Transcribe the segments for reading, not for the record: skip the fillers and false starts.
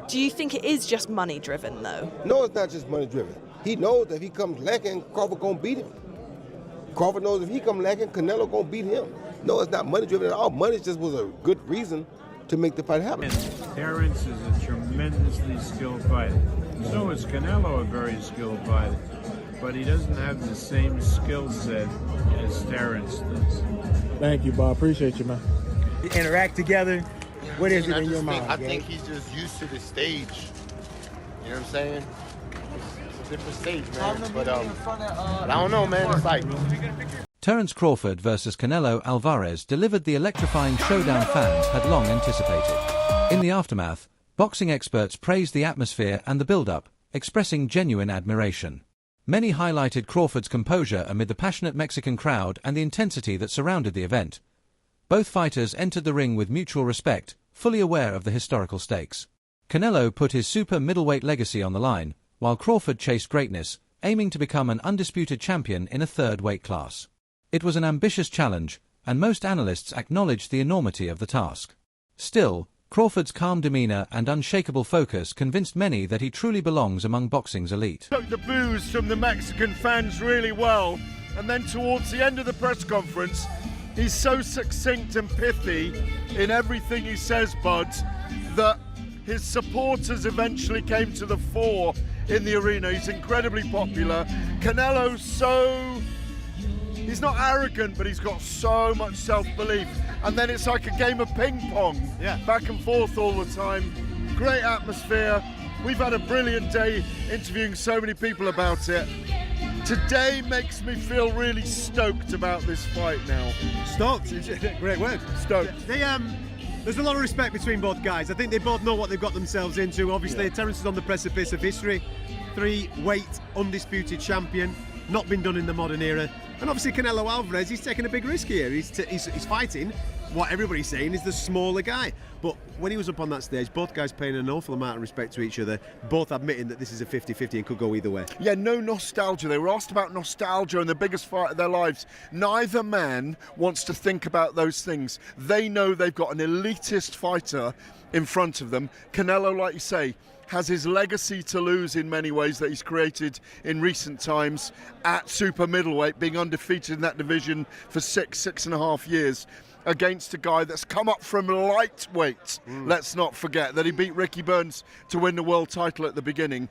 Do you think it is just money-driven, though? No, it's not just money-driven. He knows that if he comes lacking, Crawford gonna beat him. Crawford knows if he comes lacking, Canelo gonna beat him. No, it's not money-driven at all. Money just was a good reason to make the fight happen. Terence is a tremendously skilled fighter. So is Canelo a very skilled fighter. But he doesn't have the same skill set as Terence does. Thank you, Bob. Appreciate you, man. You interact together. What is it in your mind? I think he's just used to the stage. You know what I'm saying? It's a different stage, man. But I don't know, man. It's like... Terence Crawford versus Canelo Alvarez delivered the electrifying showdown fans had long anticipated. In the aftermath, boxing experts praised the atmosphere and the build-up, expressing genuine admiration. Many highlighted Crawford's composure amid the passionate Mexican crowd and the intensity that surrounded the event. Both fighters entered the ring with mutual respect, fully aware of the historical stakes. Canelo put his super middleweight legacy on the line, while Crawford chased greatness, aiming to become an undisputed champion in a third weight class. It was an ambitious challenge, and most analysts acknowledged the enormity of the task. Still, Crawford's calm demeanor and unshakable focus convinced many that he truly belongs among boxing's elite. Took the boos from the Mexican fans really well, and then towards the end of the press conference, he's so succinct and pithy in everything he says, Bud, that his supporters eventually came to the fore in the arena. He's incredibly popular. Canelo's he's not arrogant, but he's got so much self-belief. And then it's like a game of ping pong, back and forth all the time. Great atmosphere. We've had a brilliant day interviewing so many people about it. Today makes me feel really stoked about this fight now. Stoked? It's a great word. Stoked. There's a lot of respect between both guys. I think they both know what they've got themselves into. Obviously, Terence is on the precipice of history. 3-weight undisputed champion. Not been done in the modern era. And obviously Canelo Alvarez, he's taking a big risk here. He's fighting what everybody's saying is the smaller guy. But when he was up on that stage, both guys paying an awful amount of respect to each other, both admitting that this is a 50-50 and could go either way. Yeah, no nostalgia. They were asked about nostalgia and the biggest fight of their lives. Neither man wants to think about those things. They know they've got an elitist fighter in front of them. Canelo, like you say, has his legacy to lose in many ways that he's created in recent times at super middleweight, being undefeated in that division for 6.5 years, against a guy that's come up from lightweight. Let's not forget that he beat Ricky Burns to win the world title at the beginning.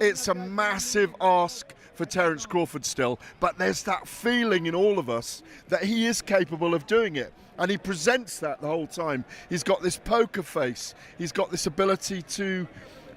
It's a massive ask for Terence Crawford still, but there's that feeling in all of us that he is capable of doing it. And he presents that the whole time. He's got this poker face. He's got this ability to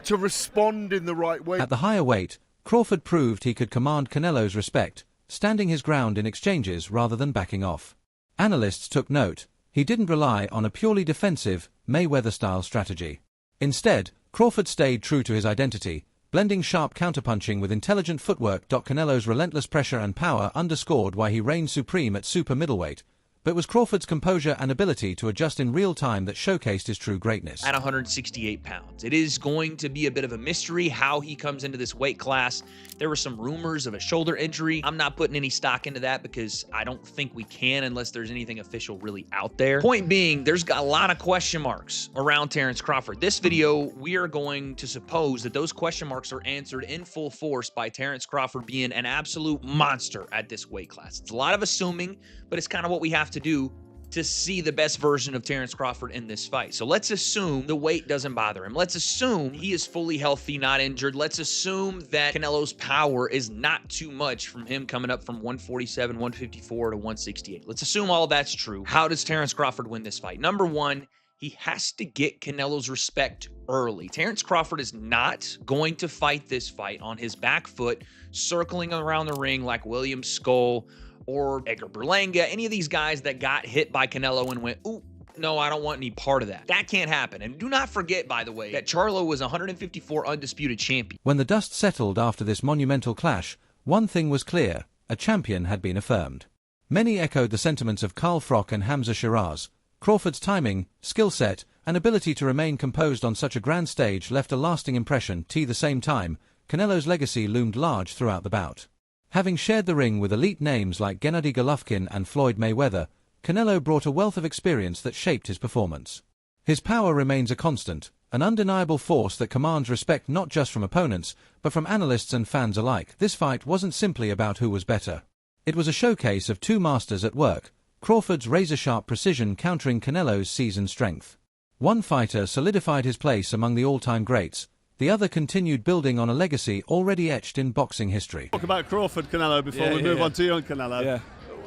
respond in the right way. At the higher weight, Crawford proved he could command Canelo's respect, standing his ground in exchanges rather than backing off. Analysts took note. He didn't rely on a purely defensive, Mayweather-style strategy. Instead, Crawford stayed true to his identity, blending sharp counterpunching with intelligent footwork. Canelo's relentless pressure and power underscored why he reigned supreme at super middleweight. But it was Crawford's composure and ability to adjust in real time that showcased his true greatness. At 168 pounds, it is going to be a bit of a mystery how he comes into this weight class. There were some rumors of a shoulder injury. I'm not putting any stock into that because I don't think we can unless there's anything official really out there. Point being, there's got a lot of question marks around Terence Crawford. This video, we are going to suppose that those question marks are answered in full force by Terence Crawford being an absolute monster at this weight class. It's a lot of assuming, but it's kind of what we have to do to see the best version of Terence Crawford in this fight. So let's assume the weight doesn't bother him. Let's assume he is fully healthy, not injured. Let's assume that Canelo's power is not too much from him coming up from 147, 154 to 168. Let's assume all that's true. How does Terence Crawford win this fight? Number one, he has to get Canelo's respect early. Terence Crawford is not going to fight this fight on his back foot, circling around the ring like William Skull or Edgar Berlanga, any of these guys that got hit by Canelo and went, ooh, no, I don't want any part of that. That can't happen. And do not forget, by the way, that Charlo was 154 undisputed champion. When the dust settled after this monumental clash, one thing was clear: a champion had been affirmed. Many echoed the sentiments of Carl Froch and Hamza Shiraz. Crawford's timing, skill set, and ability to remain composed on such a grand stage left a lasting impression. At the same time, Canelo's legacy loomed large throughout the bout. Having shared the ring with elite names like Gennady Golovkin and Floyd Mayweather, Canelo brought a wealth of experience that shaped his performance. His power remains a constant, an undeniable force that commands respect not just from opponents, but from analysts and fans alike. This fight wasn't simply about who was better. It was a showcase of two masters at work, Crawford's razor-sharp precision countering Canelo's seasoned strength. One fighter solidified his place among the all-time greats, the other continued building on a legacy already etched in boxing history. Talk about Crawford, Canelo, before we move on to you and Canelo. Yeah.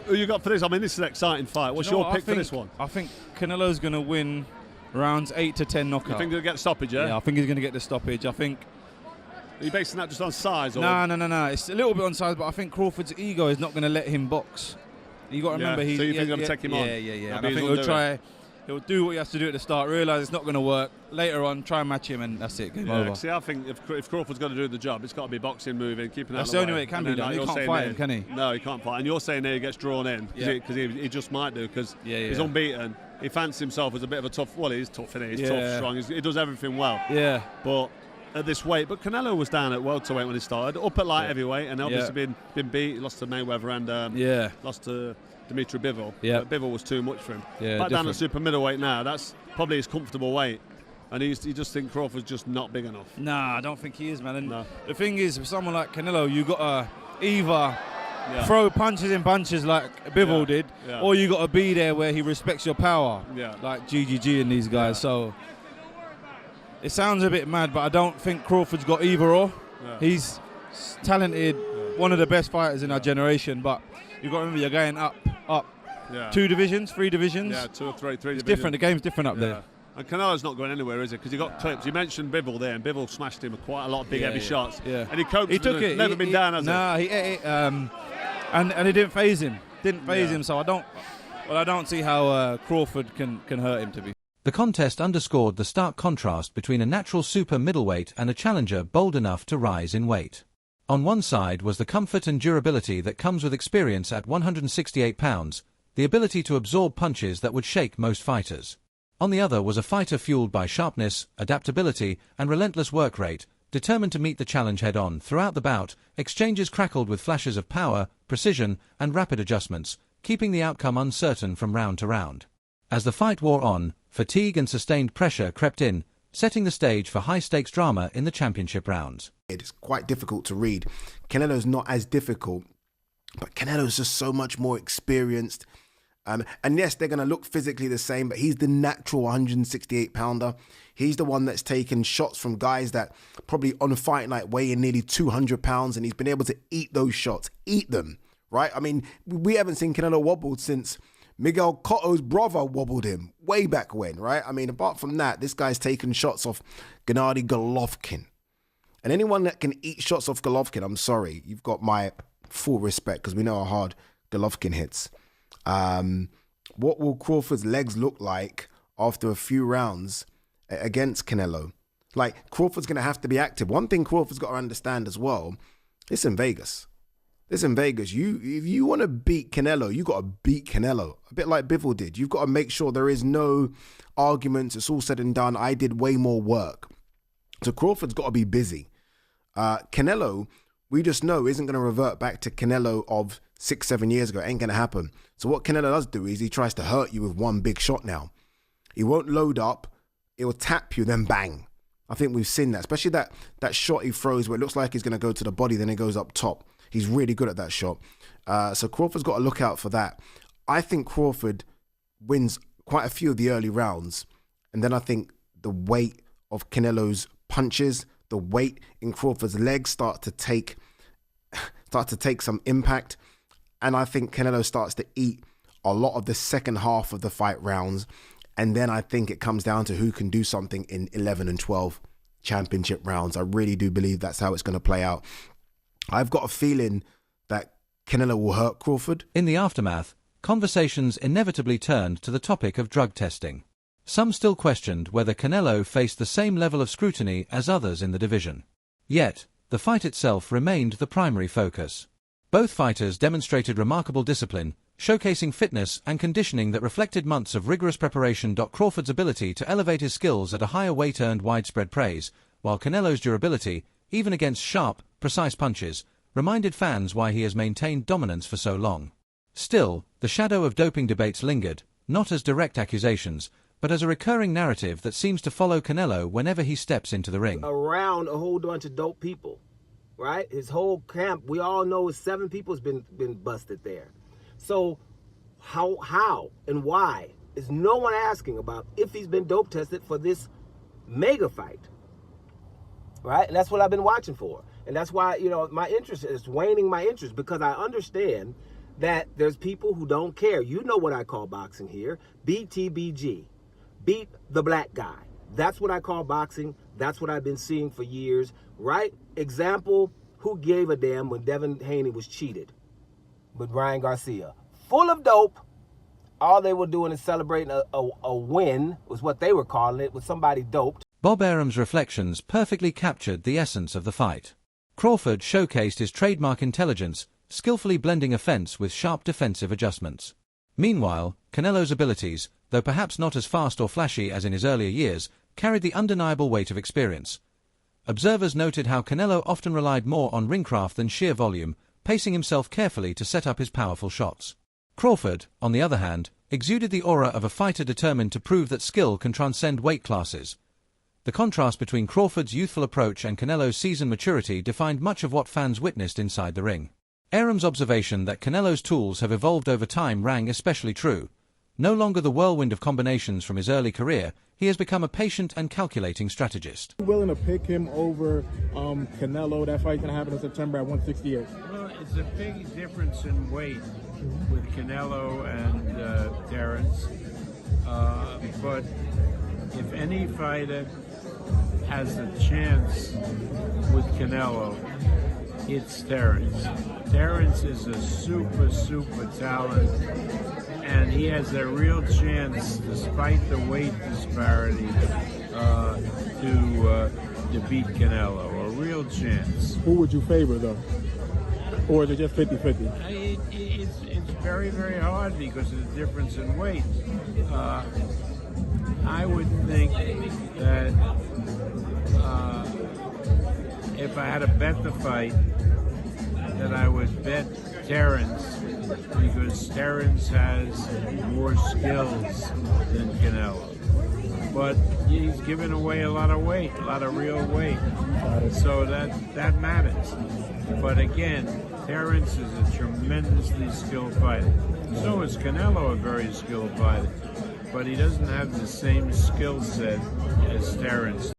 Who you got for this? I mean, this is an exciting fight. What's your pick for this one? I think Canelo's going to win rounds 8 to 10 knockout. You think he'll get stoppage, yeah? Yeah, I think he's going to get the stoppage. I think... Are you basing that just on size? Or? No. It's a little bit on size, but I think Crawford's ego is not going to let him box. You got to remember, so you think he's going to take him on? Yeah. And I think he'll do what he has to do at the start, realise it's not going to work. Later on, try and match him, and that's it. Game over. See, I think if Crawford's got to do the job, it's got to be boxing, moving, keeping that's out of the only way it can be done. He can't fight him, can he? No, he can't fight. And you're saying there he gets drawn in because he just might do because he's unbeaten. He fancies himself as a bit of a tough. Well, he's tough, isn't he? He's tough, strong. He does everything well. Yeah. But at this weight, but Canelo was down at welterweight when he started, up at light heavyweight, and obviously been beat. He lost to Mayweather and lost to Dimitri Bivol. Yeah. But Bivol was too much for him. Yeah, back down at super middleweight now. That's probably his comfortable weight. And you just think Crawford's just not big enough. Nah, I don't think he is, man. And the thing is, with someone like Canelo, you got to either throw punches in bunches like Bivol did, or you got to be there where he respects your power, like GGG and these guys. So it sounds a bit mad, but I don't think Crawford's got either or. He's talented, one of the best fighters in our generation, but you've got to remember you're going up. 2 divisions, 3 divisions. Yeah, 2 or 3 divisions. It's different. The game's different up there. And Canelo's not going anywhere, is it? Because he got clips. You mentioned Bivol there, and Bivol smashed him with quite a lot of big, heavy shots. Yeah. And he coped. He took it. Never been down, has Nah, he ate it. And it didn't phase him. So I don't see how Crawford can hurt him, to be. The contest underscored the stark contrast between a natural super middleweight and a challenger bold enough to rise in weight. On one side was the comfort and durability that comes with experience at 168 pounds, the ability to absorb punches that would shake most fighters. On the other was a fighter fueled by sharpness, adaptability, and relentless work rate, determined to meet the challenge head-on. Throughout the bout, exchanges crackled with flashes of power, precision, and rapid adjustments, keeping the outcome uncertain from round to round. As the fight wore on, fatigue and sustained pressure crept in, setting the stage for high-stakes drama in the championship rounds. It's quite difficult to read. Canelo's not as difficult, but Canelo's just so much more experienced. And yes, they're going to look physically the same, but he's the natural 168-pounder. He's the one that's taken shots from guys that probably on a fight night weigh in nearly 200 pounds, and he's been able to eat those shots, eat them, right? I mean, we haven't seen Canelo wobbled since Miguel Cotto's brother wobbled him way back when, right? I mean, apart from that, this guy's taken shots off Gennady Golovkin. And anyone that can eat shots off Golovkin, I'm sorry, you've got my full respect because we know how hard Golovkin hits. What will Crawford's legs look like after a few rounds against Canelo? Like, Crawford's going to have to be active. One thing Crawford's got to understand as well, it's in Vegas. If you want to beat Canelo, you got to beat Canelo. A bit like Bivol did. You've got to make sure there is no arguments. It's all said and done. I did way more work. So Crawford's got to be busy. Canelo, we just know, isn't going to revert back to Canelo of 6-7 years ago. It ain't going to happen. So what Canelo does do is he tries to hurt you with one big shot now. He won't load up. It will tap you, then bang. I think we've seen that, especially that shot he throws where it looks like he's going to go to the body, then it goes up top. He's really good at that shot. So Crawford's got to look out for that. I think Crawford wins quite a few of the early rounds. And then I think the weight of Canelo's punches, the weight in Crawford's legs start to take some impact. And I think Canelo starts to eat a lot of the second half of the fight rounds. And then I think it comes down to who can do something in 11 and 12 championship rounds. I really do believe that's how it's going to play out. I've got a feeling that Canelo will hurt Crawford. In the aftermath, conversations inevitably turned to the topic of drug testing. Some still questioned whether Canelo faced the same level of scrutiny as others in the division. Yet, the fight itself remained the primary focus. Both fighters demonstrated remarkable discipline, showcasing fitness and conditioning that reflected months of rigorous preparation. Crawford's ability to elevate his skills at a higher weight earned widespread praise, while Canelo's durability, even against sharp, precise punches, reminded fans why he has maintained dominance for so long. Still, the shadow of doping debates lingered, not as direct accusations, but as a recurring narrative that seems to follow Canelo whenever he steps into the ring. Around a whole bunch of dope people, right? His whole camp, we all know 7 people's been busted there. So how and why is no one asking about if he's been dope tested for this mega fight, right? And that's what I've been watching for. And that's why, you know, my interest is waning, my interest, because I understand that there's people who don't care. You know what I call boxing here, BTBG, beat the black guy. That's what I call boxing. That's what I've been seeing for years, right? Example, who gave a damn when Devin Haney was cheated with Ryan Garcia? Full of dope. All they were doing is celebrating a win, was what they were calling it, with somebody doped. Bob Arum's reflections perfectly captured the essence of the fight. Crawford showcased his trademark intelligence, skillfully blending offense with sharp defensive adjustments. Meanwhile, Canelo's abilities, though perhaps not as fast or flashy as in his earlier years, carried the undeniable weight of experience. Observers noted how Canelo often relied more on ringcraft than sheer volume, pacing himself carefully to set up his powerful shots. Crawford, on the other hand, exuded the aura of a fighter determined to prove that skill can transcend weight classes. The contrast between Crawford's youthful approach and Canelo's seasoned maturity defined much of what fans witnessed inside the ring. Arum's observation that Canelo's tools have evolved over time rang especially true. No longer the whirlwind of combinations from his early career, he has become a patient and calculating strategist. Willing to pick him over Canelo? That fight's going to happen in September at 168. Well, it's a big difference in weight with Canelo and Terence. But if any fighter has a chance with Canelo, it's Terence. Terence is a super talent, and he has a real chance, despite the weight disparity, to beat Canelo. A real chance. Who would you favor, though? Or is it just 50-50? It's very hard because of the difference in weight. I would think that if I had to bet the fight, that I would bet Terence, because Terence has more skills than Canelo. But he's given away a lot of weight, a lot of real weight. So that matters. But again, Terence is a tremendously skilled fighter. So is Canelo a very skilled fighter. But he doesn't have the same skill set as Terence